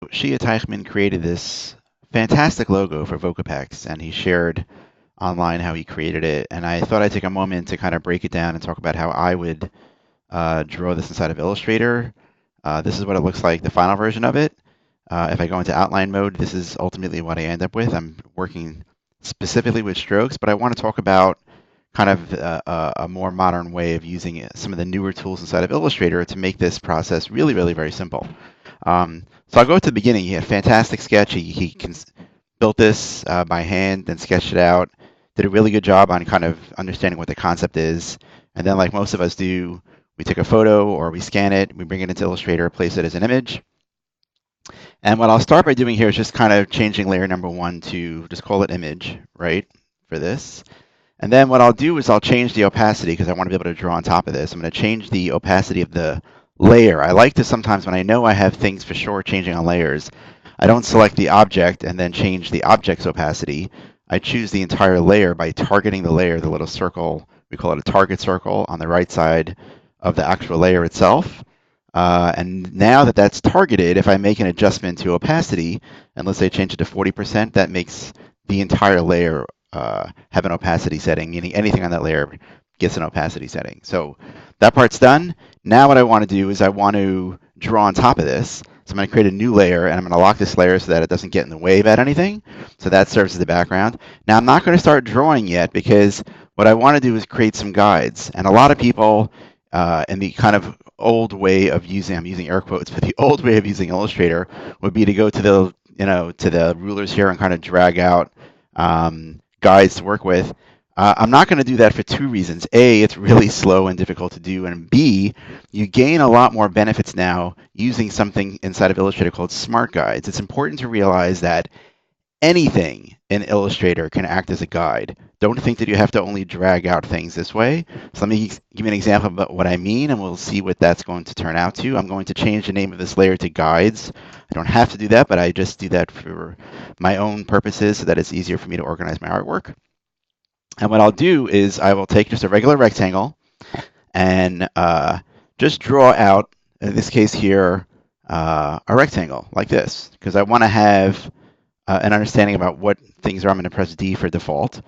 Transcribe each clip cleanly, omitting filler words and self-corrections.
Shia Teichman created this fantastic logo for Vocapex, and he shared online how he created it. And I thought I'd take a moment to kind of break it down and talk about how I would draw this inside of Illustrator. This is what it looks like, the final version of it. If I go into outline mode, this is ultimately what I end up with. I'm working specifically with strokes, but I want to talk about kind of a more modern way of using some of the newer tools inside of Illustrator to make this process really, really very simple. So I'll go to the beginning. He had a fantastic sketch. He built this by hand and sketched it out. Did a really good job on kind of understanding what the concept is. And then, like most of us do, we take a photo or we scan it, we bring it into Illustrator, place it as an image. And what I'll start by doing here is just kind of changing layer number one to just call it image, right, for this. And then what I'll do is I'll change the opacity because I want to be able to draw on top of this. I'm going to change the opacity of the layer. I like to sometimes when I know I have things for sure changing on layers, I don't select the object and then change the object's opacity. I choose the entire layer by targeting the layer, the little circle, we call it a target circle on the right side of the actual layer itself. And now that that's targeted, if I make an adjustment to opacity, and let's say change it to 40%, that makes the entire layer have an opacity setting, meaning anything on that layer gets an opacity setting. So that part's done. Now what I want to do is I want to draw on top of this. So I'm going to create a new layer, and I'm going to lock this layer so that it doesn't get in the way about anything. So that serves as the background. Now I'm not going to start drawing yet because what I want to do is create some guides. And a lot of people in the kind of old way of using, I'm using air quotes, but the old way of using Illustrator would be to go to the, to the rulers here and kind of drag out guides to work with. I'm not going to do that for two reasons. A, it's really slow and difficult to do, and B, you gain a lot more benefits now using something inside of Illustrator called Smart Guides. It's important to realize that anything in Illustrator can act as a guide. Don't think that you have to only drag out things this way. So let me give you an example of what I mean, and we'll see what that's going to turn out to. I'm going to change the name of this layer to guides. I don't have to do that, but I just do that for my own purposes so that it's easier for me to organize my artwork. And what I'll do is I will take just a regular rectangle and just draw out, in this case here, a rectangle like this, because I want to have an understanding about what things are. I'm going to press D for default.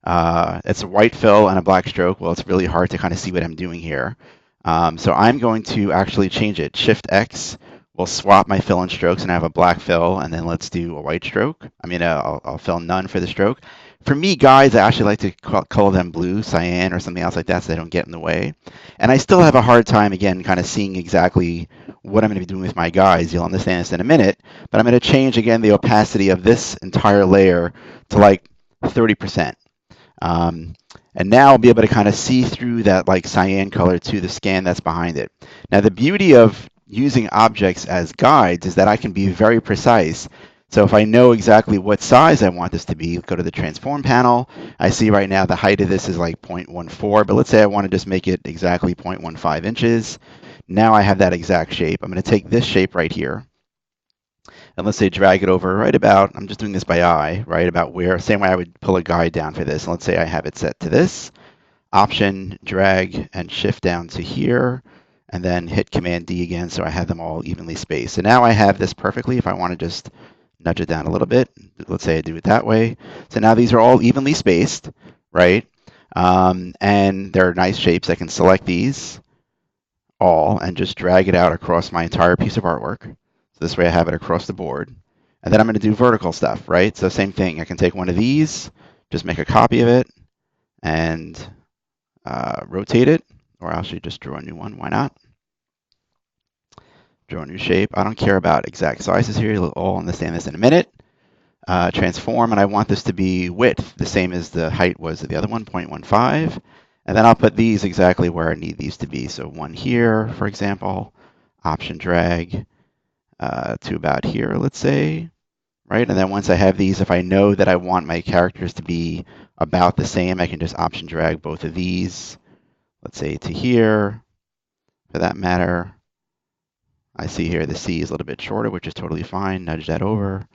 It's a white fill and a black stroke. Well, it's really hard to kind of see what I'm doing here. So I'm going to actually change it. Shift X will swap my fill and strokes, and I have a black fill, and then let's do a white stroke. I'll fill none for the stroke. For me, guys, I actually like to color them blue, cyan, or something else like that so they don't get in the way. And I still have a hard time, again, kind of seeing exactly what I'm going to be doing with my guys. You'll understand this in a minute. But I'm going to change, again, the opacity of this entire layer to like 30%. And now I'll be able to kind of see through that like cyan color to the scan that's behind it. Now, the beauty of using objects as guides is that I can be very precise. So if I know exactly what size I want this to be, go to the transform panel. I see right now the height of this is like 0.14, but let's say I want to just make it exactly 0.15 inches. Now I have that exact shape. I'm going to take this shape right here, and let's say drag it over right about, I'm just doing this by eye, right about where, same way I would pull a guide down for this. And let's say I have it set to this. Option, drag, and shift down to here, and then hit Command D again so I have them all evenly spaced. So now I have this perfectly. If I want to just nudge it down a little bit, let's say I do it that way. So now these are all evenly spaced, right? And they're nice shapes. I can select these all and just drag it out across my entire piece of artwork. So this way I have it across the board. And then I'm going to do vertical stuff, right? So same thing. I can take one of these, just make a copy of it, and rotate it, or actually just draw a new one. Why not? Draw a new shape. I don't care about exact sizes here. You'll all understand this in a minute. Transform, and I want this to be width, the same as the height was of the other one, 0.15. And then I'll put these exactly where I need these to be. So one here, for example, option drag to about here, let's say, right? And then once I have these, if I know that I want my characters to be about the same, I can just option drag both of these, let's say to here, for that matter. I see here the C is a little bit shorter, which is totally fine. Nudge that over.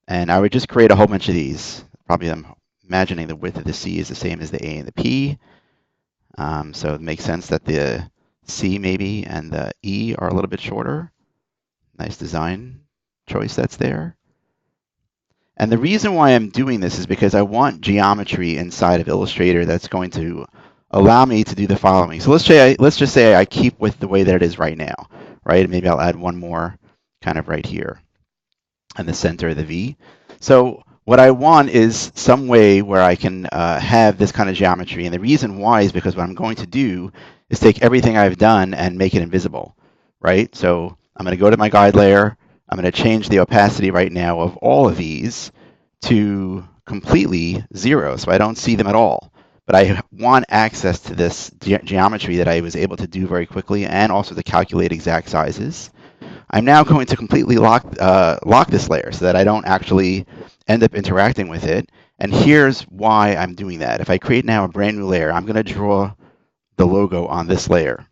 And I would just create a whole bunch of these. Probably I'm imagining the width of the C is the same as the A and the P. So it makes sense that the C maybe and the E are a little bit shorter. Nice design choice that's there. And the reason why I'm doing this is because I want geometry inside of Illustrator that's going to allow me to do the following. So let's just say I keep with the way that it is right now, right? Maybe I'll add one more kind of right here in the center of the V. So what I want is some way where I can have this kind of geometry. And the reason why is because what I'm going to do is take everything I've done and make it invisible, right? So I'm going to go to my guide layer. I'm going to change the opacity right now of all of these to completely zero, so I don't see them at all. But I want access to this geometry that I was able to do very quickly and also to calculate exact sizes. I'm now going to completely lock this layer so that I don't actually end up interacting with it. And here's why I'm doing that. If I create now a brand new layer, I'm going to draw the logo on this layer.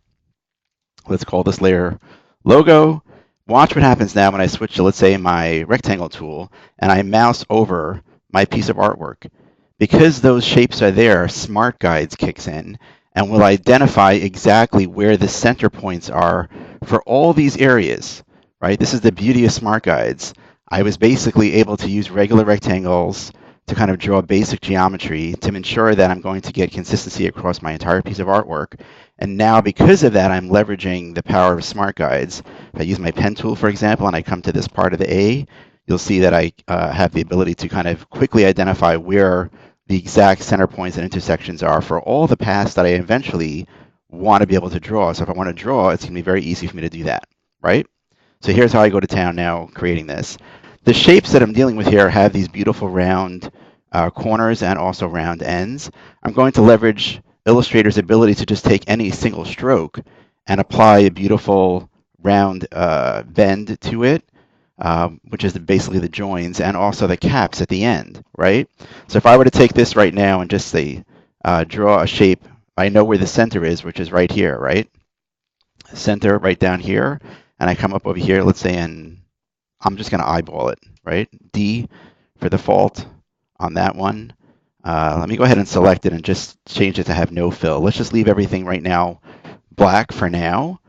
Let's call this layer logo. Watch what happens now when I switch to, let's say, my rectangle tool and I mouse over my piece of artwork. Because those shapes are there, Smart Guides kicks in and will identify exactly where the center points are for all these areas, right? This is the beauty of Smart Guides. I was basically able to use regular rectangles to kind of draw basic geometry to ensure that I'm going to get consistency across my entire piece of artwork. And now, because of that, I'm leveraging the power of Smart Guides. If I use my pen tool, for example, and I come to this part of the A, you'll see that I have the ability to kind of quickly identify where the exact center points and intersections are for all the paths that I eventually want to be able to draw. So if I want to draw, it's going to be very easy for me to do that, right? So here's how I go to town now creating this. The shapes that I'm dealing with here have these beautiful round corners and also round ends. I'm going to leverage Illustrator's ability to just take any single stroke and apply a beautiful round bend to it, which is basically the joins and also the caps at the end, right? So if I were to take this right now and just say, draw a shape, I know where the center is, which is right here, right? Center right down here, and I come up over here, let's say, and I'm just going to eyeball it, right? D for the fault on that one. Let me go ahead and select it and just change it to have no fill. Let's just leave everything right now black for now.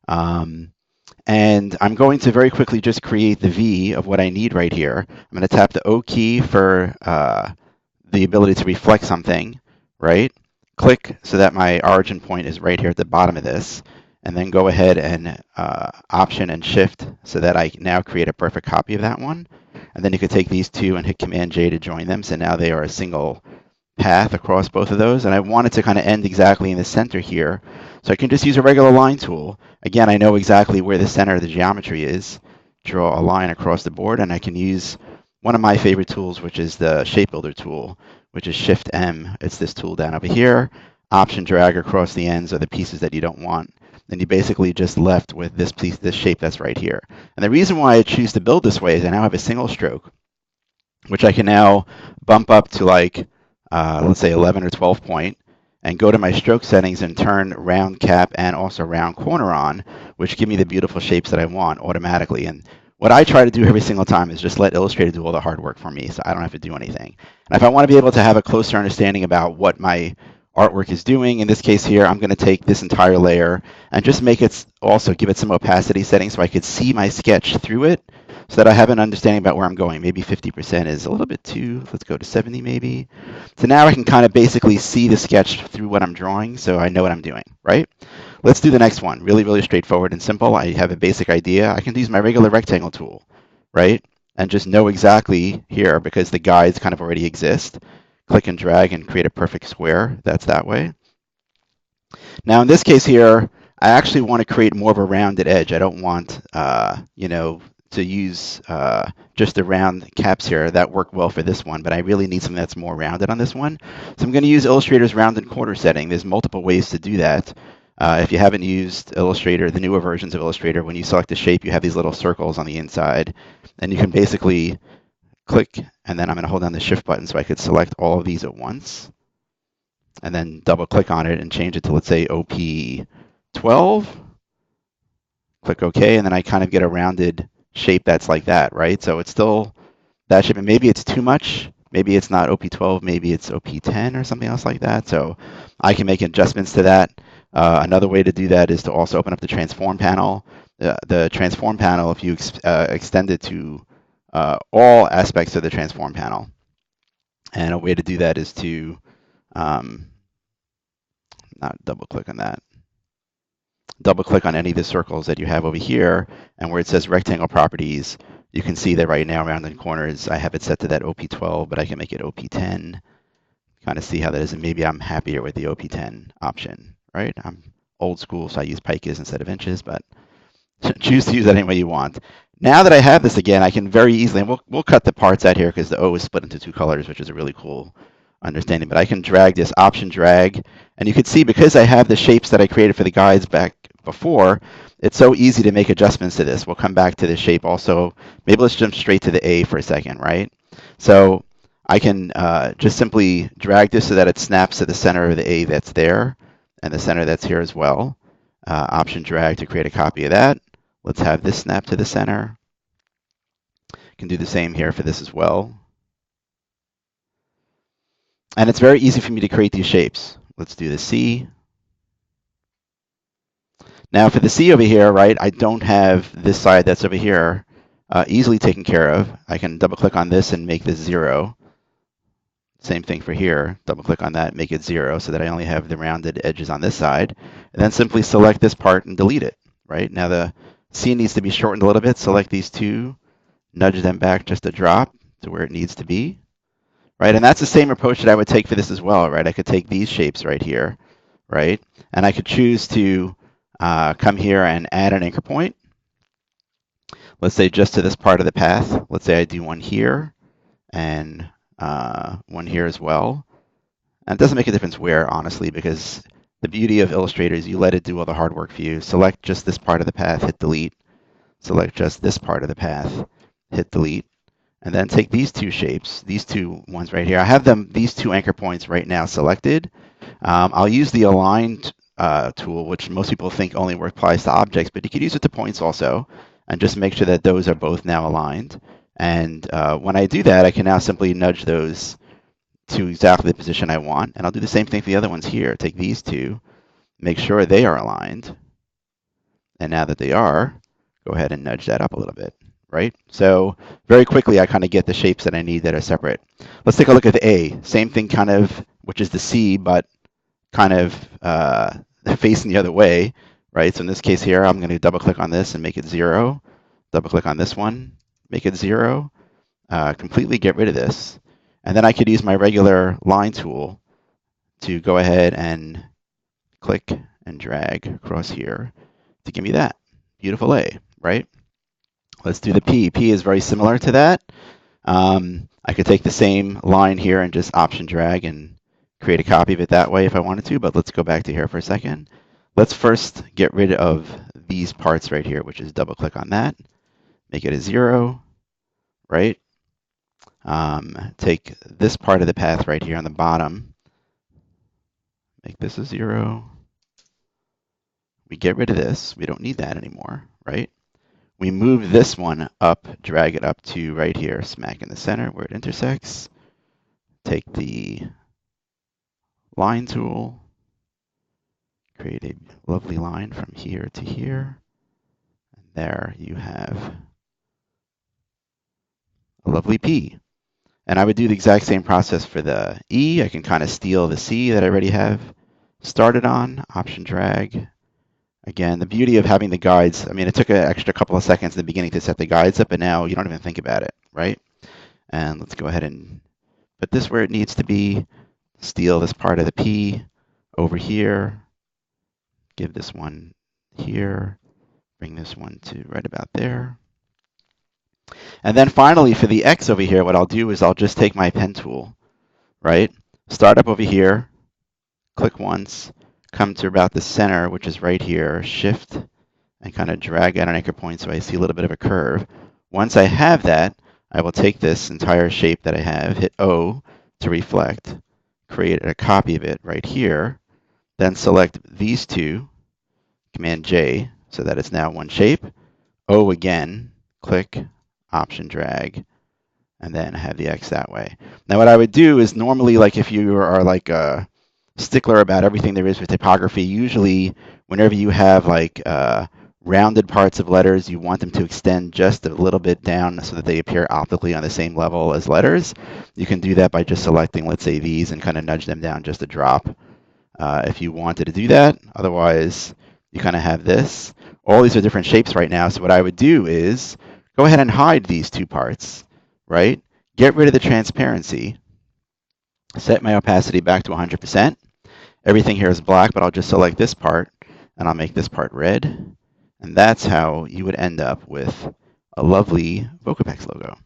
And I'm going to very quickly just create the V of what I need right here. I'm going to tap the O key for the ability to reflect something, right? Click so that my origin point is right here at the bottom of this. And then go ahead and Option and Shift so that I now create a perfect copy of that one. And then you could take these two and hit Command J to join them. So now they are a single path across both of those. And I want it to kind of end exactly in the center here. So I can just use a regular line tool. Again, I know exactly where the center of the geometry is. Draw a line across the board, and I can use one of my favorite tools, which is the Shape Builder tool, which is Shift M. It's this tool down over here. Option drag across the ends of the pieces that you don't want. Then you basically just left with this piece, this shape that's right here. And the reason why I choose to build this way is I now have a single stroke, which I can now bump up to like, let's say 11 or 12 point, and go to my stroke settings and turn round cap and also round corner on, which give me the beautiful shapes that I want automatically. And what I try to do every single time is just let Illustrator do all the hard work for me, so I don't have to do anything. And if I want to be able to have a closer understanding about what my artwork is doing, in this case here, I'm going to take this entire layer and just make it also give it some opacity settings so I could see my sketch through it, so that I have an understanding about where I'm going. Maybe 50% is a little bit too, let's go to 70 maybe. So now I can kind of basically see the sketch through what I'm drawing, so I know what I'm doing, right? Let's do the next one. Really, really straightforward and simple. I have a basic idea. I can use my regular rectangle tool, right? And just know exactly here, because the guides kind of already exist. Click and drag and create a perfect square. That's that way. Now in this case here, I actually want to create more of a rounded edge. I don't want, to use just the round caps here that work well for this one, but I really need something that's more rounded on this one. So I'm going to use Illustrator's rounded corner setting. There's multiple ways to do that. If you haven't used Illustrator, the newer versions of Illustrator, when you select a shape, you have these little circles on the inside, and you can basically click, and then I'm going to hold down the Shift button so I could select all of these at once, and then double click on it and change it to, let's say, OP12. Click OK, and then I kind of get a rounded shape that's like that, right? So it's still that shape, and maybe it's too much. Maybe it's not OP12, maybe it's OP10 or something else like that. So I can make adjustments to that. Another way to do that is to also open up the transform panel. The transform panel, if you extend it to all aspects of the transform panel. And a way to do that is to um, not double click on that. Double click on any of the circles that you have over here, and where it says rectangle properties, you can see that right now around the corners, I have it set to that OP12, but I can make it OP10. Kind of see how that is, and maybe I'm happier with the OP10 option, right? I'm old school, so I use picas instead of inches, but choose to use that any way you want. Now that I have this again, I can very easily, and we'll cut the parts out here because the O is split into two colors, which is a really cool understanding. But I can drag this option drag, and you can see because I have the shapes that I created for the guides back before, it's so easy to make adjustments to this. We'll come back to the shape also. Maybe let's jump straight to the A for a second, right? So I can just simply drag this so that it snaps to the center of the A that's there and the center that's here as well. Option drag to create a copy of that. Let's have this snap to the center. Can do the same here for this as well. And it's very easy for me to create these shapes. Let's do the C. Now for the C over here, right, I don't have this side that's over here easily taken care of. I can double click on this and make this 0. Same thing for here. Double click on that, make it 0 so that I only have the rounded edges on this side. And then simply select this part and delete it, right? Now the C needs to be shortened a little bit. Select these two, nudge them back just a drop to where it needs to be, right? And that's the same approach that I would take for this as well, right? I could take these shapes right here, right? And I could choose to come here and add an anchor point. Let's say just to this part of the path. Let's say I do one here and one here as well. And it doesn't make a difference where, honestly, because the beauty of Illustrator is you let it do all the hard work for you. Select just this part of the path, hit delete. Select just this part of the path, hit delete. And then take these two shapes, these two ones right here. I have these two anchor points right now selected. I'll use the align tool, which most people think only applies to objects, but you can use it to points also, and just make sure that those are both now aligned. And when I do that, I can now simply nudge those to exactly the position I want. And I'll do the same thing for the other ones here. Take these two, make sure they are aligned. And now that they are, go ahead and nudge that up a little bit, right? So very quickly, I kind of get the shapes that I need that are separate. Let's take a look at the A. Same thing kind of, which is the C, but kind of facing the other way, right? So in this case here, I'm going to double click on this and make it 0. Double click on this one, make it 0. Completely get rid of this. And then I could use my regular line tool to go ahead and click and drag across here to give me that beautiful A, right? Let's do the P. P is very similar to that. I could take the same line here and just option drag and create a copy of it that way if I wanted to, but let's go back to here for a second. Let's first get rid of these parts right here, which is double click on that, make it a 0, right? Take this part of the path right here on the bottom, make this a 0. We get rid of this. We don't need that anymore, right? We move this one up, drag it up to right here, smack in the center where it intersects. Take the line tool, create a lovely line from here to here. And there you have a lovely P. And I would do the exact same process for the E. I can kind of steal the C that I already have started on, option drag. Again, the beauty of having the guides, I mean, it took an extra couple of seconds in the beginning to set the guides up, but now you don't even think about it, right? And let's go ahead and put this where it needs to be, steal this part of the P over here, give this one here, bring this one to right about there. And then finally, for the X over here, what I'll do is I'll just take my pen tool, right? Start up over here, click once, come to about the center, which is right here, shift, and kind of drag out an anchor point so I see a little bit of a curve. Once I have that, I will take this entire shape that I have, hit O to reflect, create a copy of it right here, then select these two, Command J, so that it's now one shape, O again, click, option drag, and then have the X that way. Now what I would do is normally, like if you are like a stickler about everything there is with typography, usually whenever you have like rounded parts of letters, you want them to extend just a little bit down so that they appear optically on the same level as letters. You can do that by just selecting, let's say, these and kind of nudge them down just a drop if you wanted to do that. Otherwise, you kind of have this. All these are different shapes right now. So what I would do is go ahead and hide these two parts, right? Get rid of the transparency. Set my opacity back to 100%. Everything here is black, but I'll just select this part, and I'll make this part red. And that's how you would end up with a lovely Vocopex logo.